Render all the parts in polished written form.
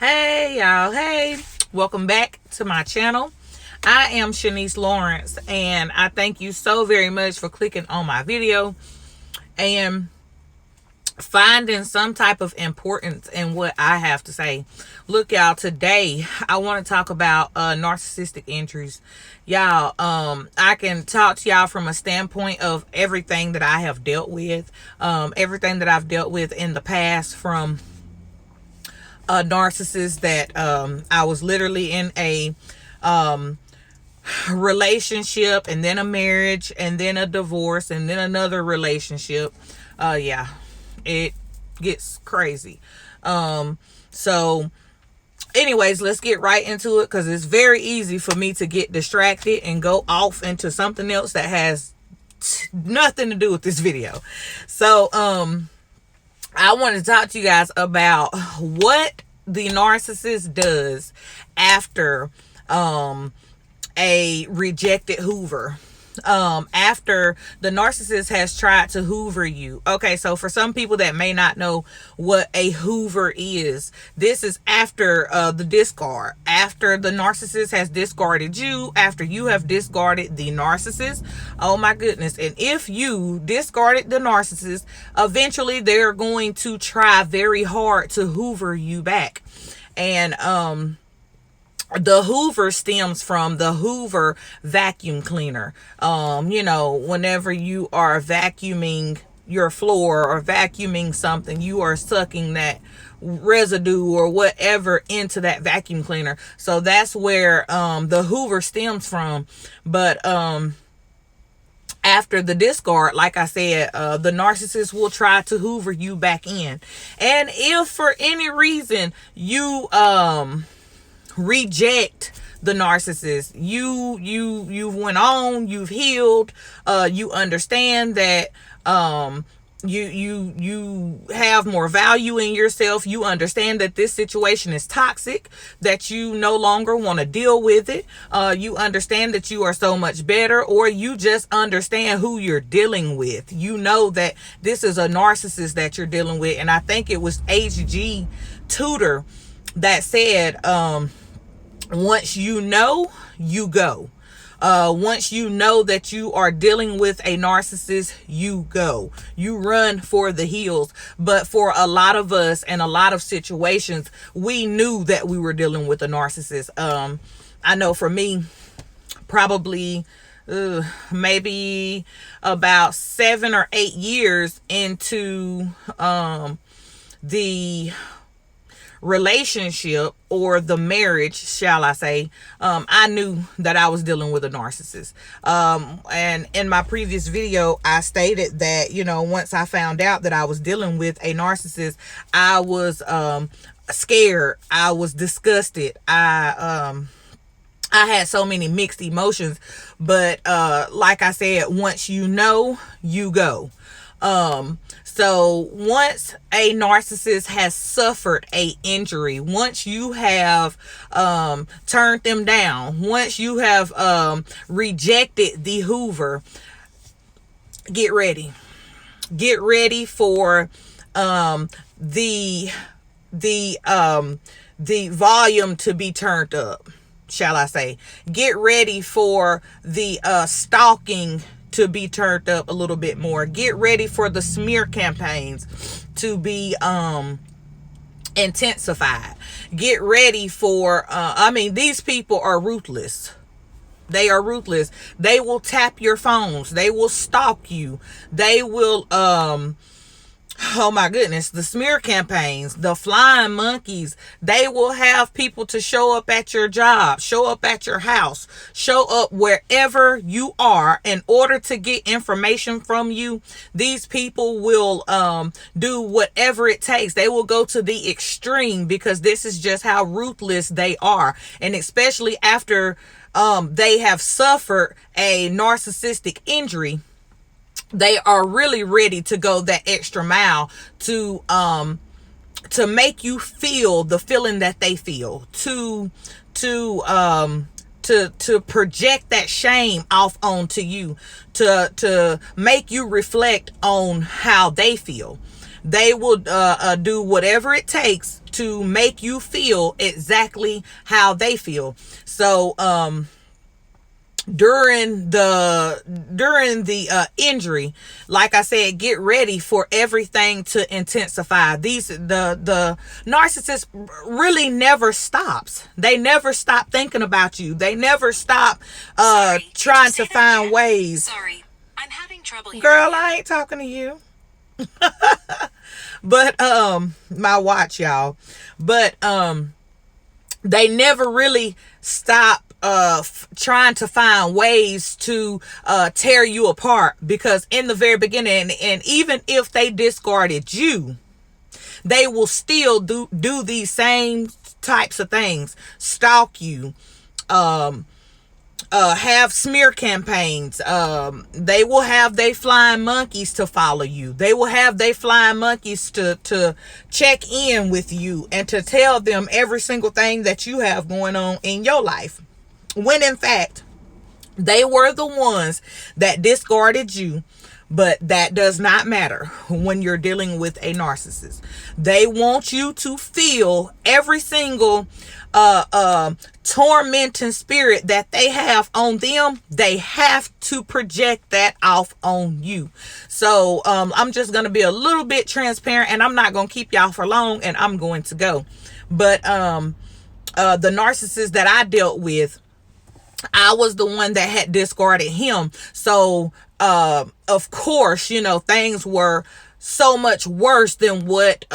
Hey y'all, hey, welcome back to my channel. I am Sha'Nese Lawrence, and I thank you so very much for clicking on my video and finding some type of importance in what I have to say. Look, y'all, today I want to talk about narcissistic injuries. Y'all, I can talk to y'all from a standpoint of everything that I have dealt with, everything that I've dealt with in the past, from a narcissist that I was literally in a relationship, and then a marriage, and then a divorce, and then another relationship. Yeah, it gets crazy. So anyways, let's get right into it, because it's very easy for me to get distracted and go off into something else that has nothing to do with this video. So I want to talk to you guys about what the narcissist does after a rejected Hoover. After the narcissist has tried to Hoover you. Okay, so for some people that may not know what a Hoover is, this is after the discard. After the narcissist has discarded you, after you have discarded the narcissist. Oh my goodness. And if you discarded the narcissist, eventually they're going to try very hard to Hoover you back. And the Hoover stems from the Hoover vacuum cleaner. Whenever you are vacuuming your floor or vacuuming something, you are sucking that residue or whatever into that vacuum cleaner. So that's where the Hoover stems from. But after the discard, like I said, the narcissist will try to Hoover you back in. And if for any reason you reject the narcissist, you've went on, you've healed, you understand that you have more value in yourself, you understand that this situation is toxic, that you no longer want to deal with it, you understand that you are so much better, or you just understand who you're dealing with. You know that this is a narcissist that you're dealing with. And I think it was H.G. Tudor that said, once you know, you go. Once you know that you are dealing with a narcissist, you go. You run for the hills. But for a lot of us and a lot of situations, we knew that we were dealing with a narcissist. I know for me, probably maybe about 7 or 8 years into the relationship, or the marriage, shall I say, I knew that I was dealing with a narcissist. And in my previous video, I stated that, once I found out that I was dealing with a narcissist, I was scared. I was disgusted. I had so many mixed emotions. But like I said, once you know, you go. So once a narcissist has suffered a injury, once you have turned them down, once you have rejected the Hoover, get ready. Get ready for the volume to be turned up, shall I say. Get ready for the stalking to be turned up a little bit more. Get ready for the smear campaigns to be intensified. Get ready for these people are ruthless. They are ruthless. They will tap your phones. They will stalk you. They will oh my goodness, the smear campaigns, the flying monkeys. They will have people to show up at your job, show up at your house, show up wherever you are in order to get information from you. These people will do whatever it takes. They will go to the extreme, because this is just how ruthless they are. And especially after they have suffered a narcissistic injury, they are really ready to go that extra mile to make you feel the feeling that they feel, to project that shame off onto you, to make you reflect on how they feel. They will do whatever it takes to make you feel exactly how they feel. So during the injury, like I said, get ready for everything to intensify. The narcissist really never stops. They never stop thinking about you. They never stop trying to find ways. Sorry, I'm having trouble here. Girl, I ain't talking to you. But my watch, y'all. But they never really stop trying to find ways to tear you apart, because in the very beginning, and even if they discarded you, they will still do these same types of things. Stalk you, have smear campaigns. They will have they flying monkeys to follow you. They will have they flying monkeys to check in with you and to tell them every single thing that you have going on in your life, when in fact they were the ones that discarded you. But that does not matter when you're dealing with a narcissist. They want you to feel every single tormenting spirit that they have on them. They have to project that off on you. So I'm just going to be a little bit transparent, and I'm not going to keep y'all for long, and I'm going to go. But the narcissist that I dealt with, I was the one that had discarded him. So of course, things were so much worse than what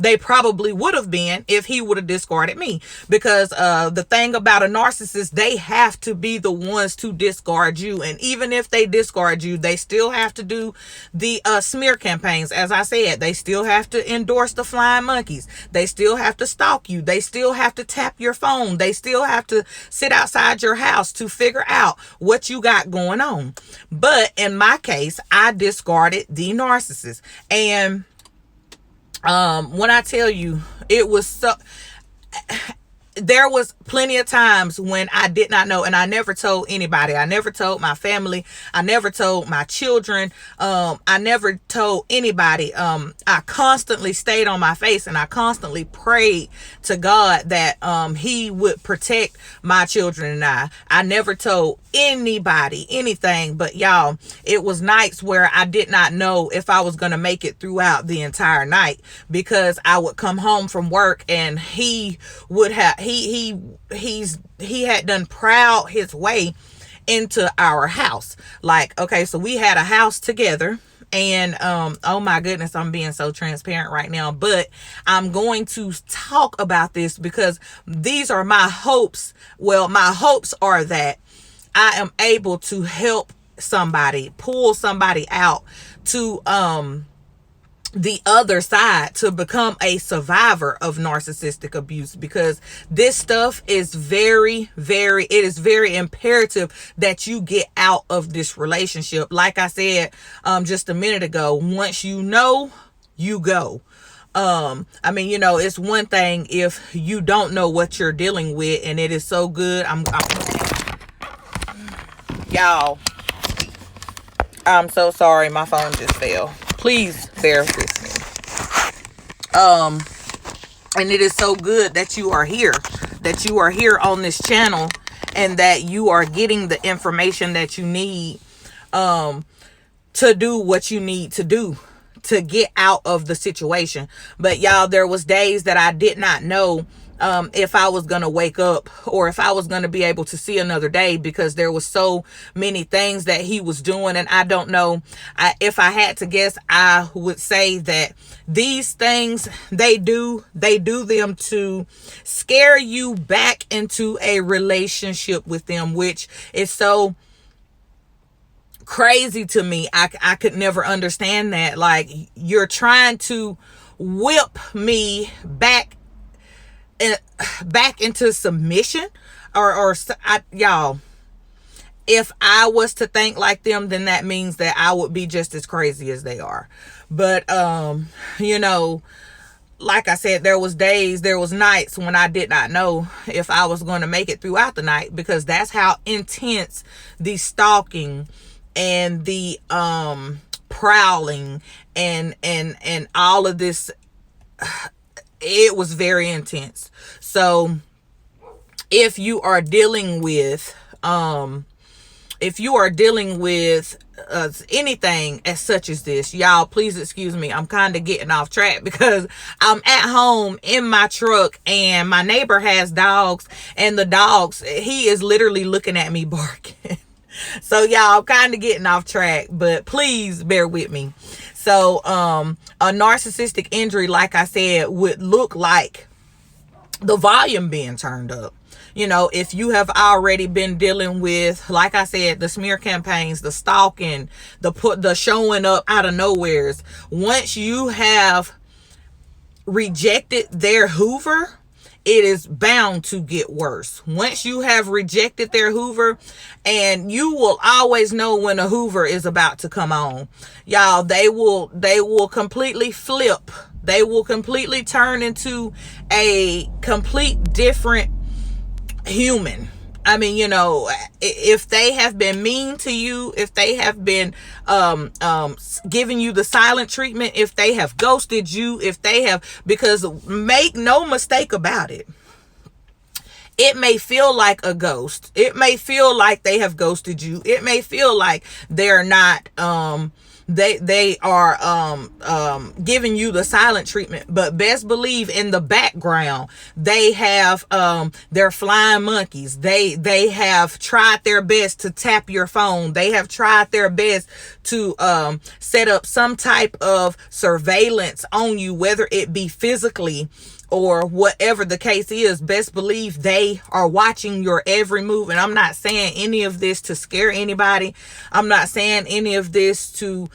they probably would have been if he would have discarded me. Because the thing about a narcissist, they have to be the ones to discard you. And even if they discard you, they still have to do the smear campaigns. As I said, they still have to endorse the flying monkeys. They still have to stalk you. They still have to tap your phone. They still have to sit outside your house to figure out what you got going on. But in my case, I discarded the narcissist. And when I tell you, it was so, there was plenty of times when I did not know, and I never told anybody. I never told my family. I never told my children. I never told anybody. I constantly stayed on my face, and I constantly prayed to God that he would protect my children and I. I never told anybody anything. But y'all, it was nights where I did not know if I was going to make it throughout the entire night, because I would come home from work and he would have he had done prowled his way into our house. Like, okay, so we had a house together, and oh my goodness, I'm being so transparent right now, but I'm going to talk about this because these are my hopes. Well, my hopes are that I am able to help somebody, pull somebody out to the other side, to become a survivor of narcissistic abuse, because this stuff is it is very imperative that you get out of this relationship. Like I said just a minute ago, once you know, you go. I mean, it's one thing if you don't know what you're dealing with, and it is so good. Y'all, I'm so sorry, my phone just fell. Please bear with me. And it is so good that you are here on this channel, and that you are getting the information that you need to do what you need to do to get out of the situation. But y'all, there was days that I did not know if I was going to wake up or if I was going to be able to see another day, because there was so many things that he was doing. And I don't know, if I had to guess, I would say that these things they do them to scare you back into a relationship with them, which is so crazy to me. I could never understand that. Like, you're trying to whip me back into submission, or y'all, if I was to think like them, then that means that I would be just as crazy as they are. But like I said, there was nights when I did not know if I was going to make it throughout the night, because that's how intense the stalking and the prowling and all of this. It was very intense. So if you are dealing with anything as such as this, y'all, please excuse me. I'm kind of getting off track because I'm at home in my truck and my neighbor has dogs, and the dogs, he is literally looking at me barking. So y'all, I'm kind of getting off track, but please bear with me. So a narcissistic injury, like I said, would look like the volume being turned up. You know, if you have already been dealing with, like I said, the smear campaigns, the stalking, the showing up out of nowheres, once you have rejected their Hoover, it is bound to get worse. Once you have rejected their Hoover, and you will always know when a Hoover is about to come on. Y'all, they will completely flip. They will completely turn into a complete different human. I mean, you know, if they have been mean to you, if they have been giving you the silent treatment, if they have ghosted you, if they have, because make no mistake about it, it may feel like a ghost. It may feel like they have ghosted you. It may feel like they're not they are giving you the silent treatment, but best believe in the background they have their flying monkeys. They have tried their best to tap your phone. They have tried their best to set up some type of surveillance on you, whether it be physically or whatever the case is. Best believe they are watching your every move. And I'm not saying any of this to scare anybody. I'm not saying any of this to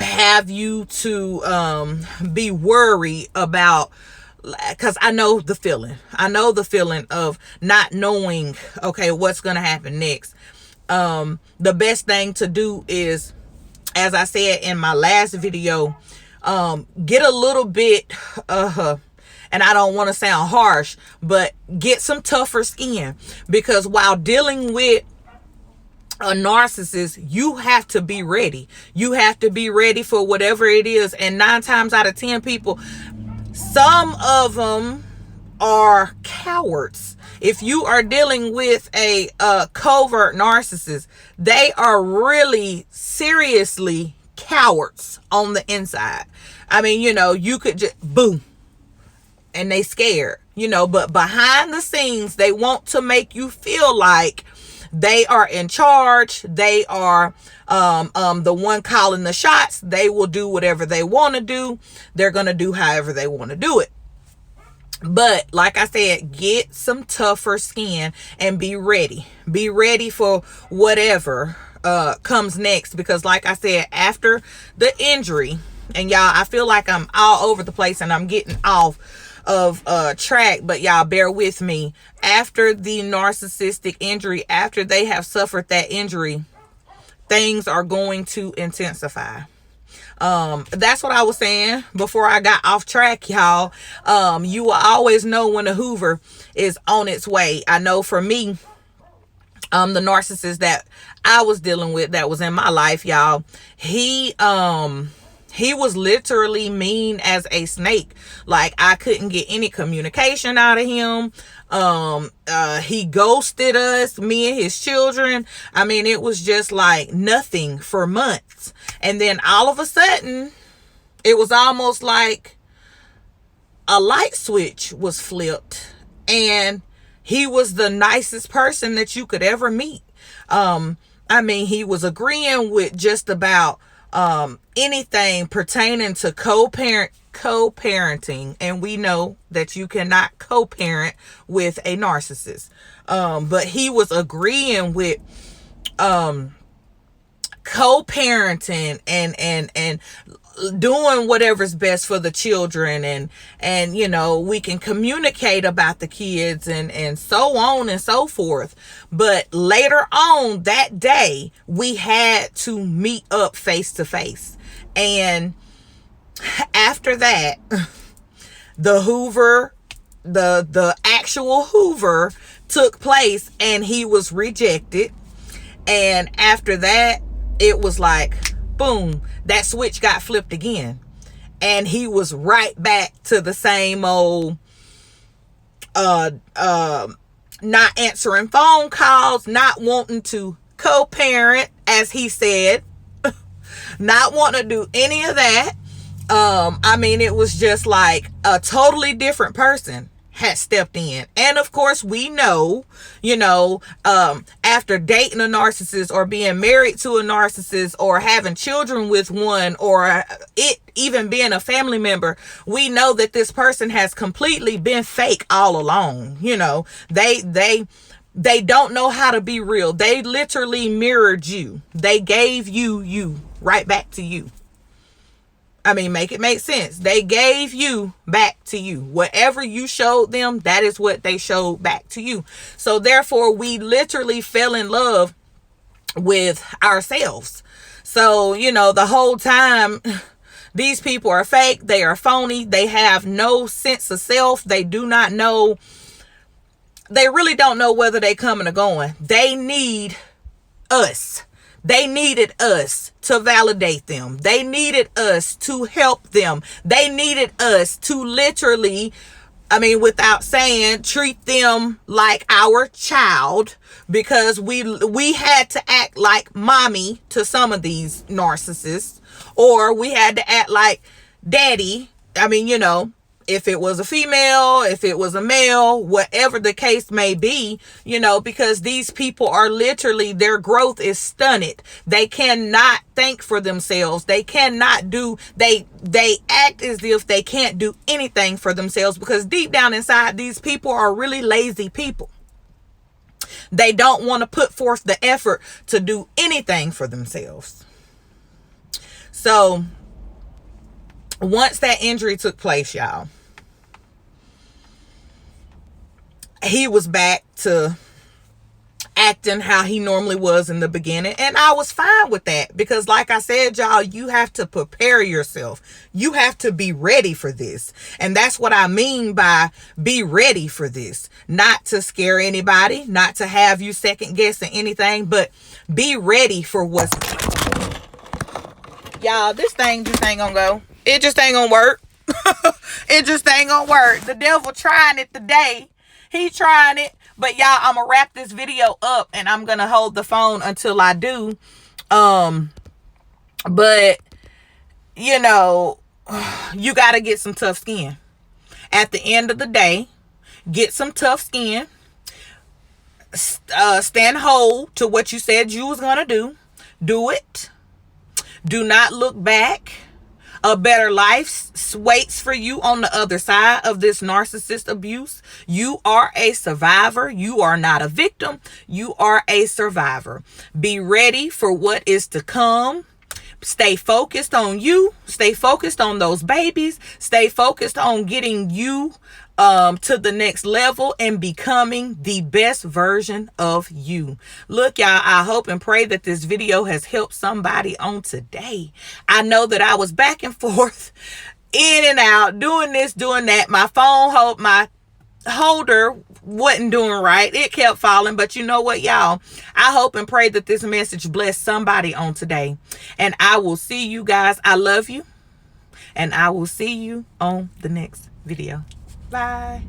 have you to be worried about, because I know the feeling. I know the feeling of not knowing, okay, what's going to happen next. The best thing to do is, as I said in my last video, get a little bit, and I don't want to sound harsh, but get some tougher skin, because while dealing with a narcissist, you have to be ready. You have to be ready for whatever it is. And 9 times out of 10 people, some of them are cowards. If you are dealing with a covert narcissist, they are really seriously cowards on the inside. I mean, you know, you could just boom and they scared, you know, but behind the scenes, they want to make you feel like they are in charge. They are the one calling the shots. They will do whatever they want to do. They're going to do however they want to do it. But like I said, get some tougher skin and be ready. Be ready for whatever comes next, because like I said, after the injury, and y'all, I feel like I'm all over the place and I'm getting off of track, but y'all bear with me. After the narcissistic injury, after they have suffered that injury, things are going to intensify. That's what I was saying before I got off track, y'all. You will always know when a Hoover is on its way. I know for me, the narcissist that I was dealing with, that was in my life, y'all, he was literally mean as a snake. Like, I couldn't get any communication out of him. He ghosted us, me and his children. I mean, it was just like nothing for months. And then all of a sudden, it was almost like a light switch was flipped, and he was the nicest person that you could ever meet. I mean, he was agreeing with just about anything pertaining to co-parenting, and we know that you cannot co-parent with a narcissist. But he was agreeing with co-parenting and doing whatever's best for the children, and you know, we can communicate about the kids and so on and so forth. But later on that day, we had to meet up face to face, and after that, the Hoover, the actual Hoover took place, and he was rejected. And after that, it was like, boom, that switch got flipped again. And he was right back to the same old not answering phone calls, not wanting to co-parent, as he said, not wanting to do any of that. I mean, it was just like a totally different person had stepped in. And of course, we know, after dating a narcissist or being married to a narcissist or having children with one, or it even being a family member, we know that this person has completely been fake all along. They don't know how to be real. They literally mirrored you. They gave you right back to you. I mean, make it make sense. They gave you back to you. Whatever you showed them, that is what they showed back to you. So therefore, we literally fell in love with ourselves. So, the whole time, these people are fake. They are phony. They have no sense of self. They do not know. They really don't know whether they're coming or going. They need us. They needed us to validate them. They needed us to help them. They needed us to literally, without saying, treat them like our child, because we had to act like mommy to some of these narcissists, or we had to act like daddy. If it was a female, if it was a male, whatever the case may be, because these people are literally, their growth is stunted. They cannot think for themselves. They cannot they act as if they can't do anything for themselves, because deep down inside, these people are really lazy people. They don't want to put forth the effort to do anything for themselves. So once that injury took place, y'all, he was back to acting how he normally was in the beginning. And I was fine with that, because like I said, y'all, you have to prepare yourself. You have to be ready for this. And that's what I mean by be ready for this. Not to scare anybody, not to have you second guessing anything, but be ready for what's... Y'all, this thing just ain't gonna go. It just ain't gonna work. It just ain't gonna work. The devil trying it today. He trying it. But y'all, I'm gonna wrap this video up, and I'm gonna hold the phone until I do. But you gotta get some tough skin. At the end of the day, get some tough skin. Stand whole to what you said you was gonna do. Do it. Do not look back. A better life waits for you on the other side of this narcissist abuse. You are a survivor. You are not a victim. You are a survivor. Be ready for what is to come. Stay focused on you. Stay focused on those babies. Stay focused on getting you to the next level and becoming the best version of you. Look, y'all, I hope and pray that this video has helped somebody on today. I know that I was back and forth, in and out, doing this, doing that. My my holder wasn't doing right. It kept falling. But you know what, y'all? I hope and pray that this message blessed somebody on today. And I will see you guys. I love you. And I will see you on the next video. Bye.